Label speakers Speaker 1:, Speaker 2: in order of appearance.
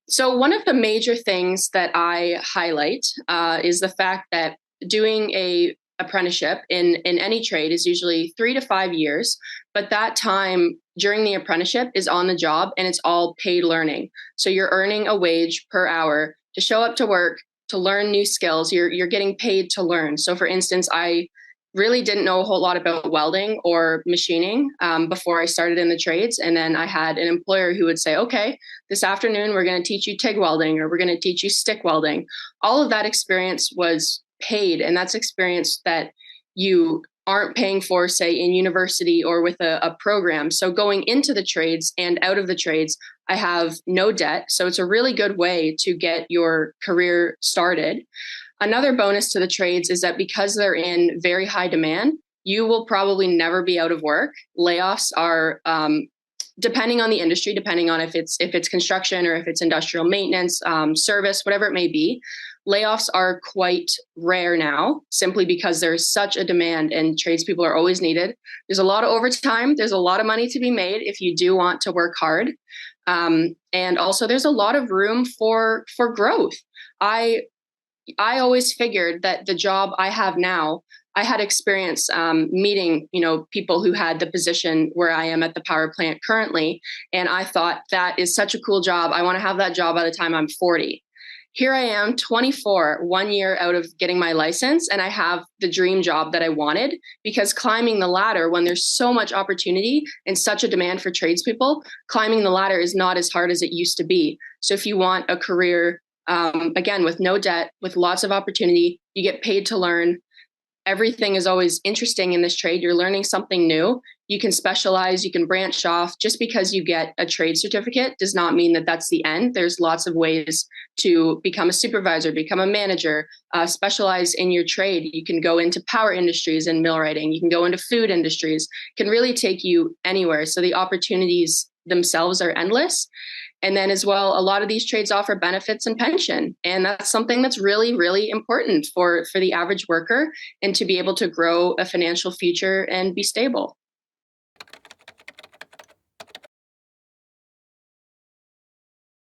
Speaker 1: So one of the major things that I highlight is the fact that doing a apprenticeship in any trade is usually 3 to 5 years, but that time during the apprenticeship is on the job and it's all paid learning. So you're earning a wage per hour to show up to work to learn new skills. You're getting paid to learn. So for instance, I really didn't know a whole lot about welding or machining before I started in the trades. And then I had an employer who would say, okay, this afternoon we're going to teach you TIG welding or we're going to teach you stick welding. All of that experience was paid. And that's experience that you aren't paying for, say, in university or with a program. So going into the trades and out of the trades, I have no debt. So it's a really good way to get your career started. Another bonus to the trades is that because they're in very high demand, you will probably never be out of work. Layoffs are depending on the industry, depending on if it's construction or if it's industrial maintenance, service, whatever it may be. Layoffs are quite rare now, simply because there's such a demand and tradespeople are always needed. There's a lot of overtime. There's a lot of money to be made if you do want to work hard, and also there's a lot of room for growth. I I always figured that the job I have now, I had experience meeting, people who had the position where I am at the power plant currently, and I thought that is such a cool job. I want to have that job by the time I'm 40. Here I am, 24, 1 year out of getting my license, and I have the dream job that I wanted because climbing the ladder, when there's so much opportunity and such a demand for tradespeople, climbing the ladder is not as hard as it used to be. So if you want a career, again, with no debt, with lots of opportunity, you get paid to learn. Everything is always interesting in this trade. You're learning something new. You can specialize, you can branch off. Just because you get a trade certificate does not mean that that's the end. There's lots of ways to become a supervisor, become a manager, specialize in your trade. You can go into power industries and millwrighting. You can go into food industries. It can really take you anywhere. So the opportunities themselves are endless. And then as well, a lot of these trades offer benefits and pension. And that's something that's really, really important for the average worker and to be able to grow a financial future and be stable.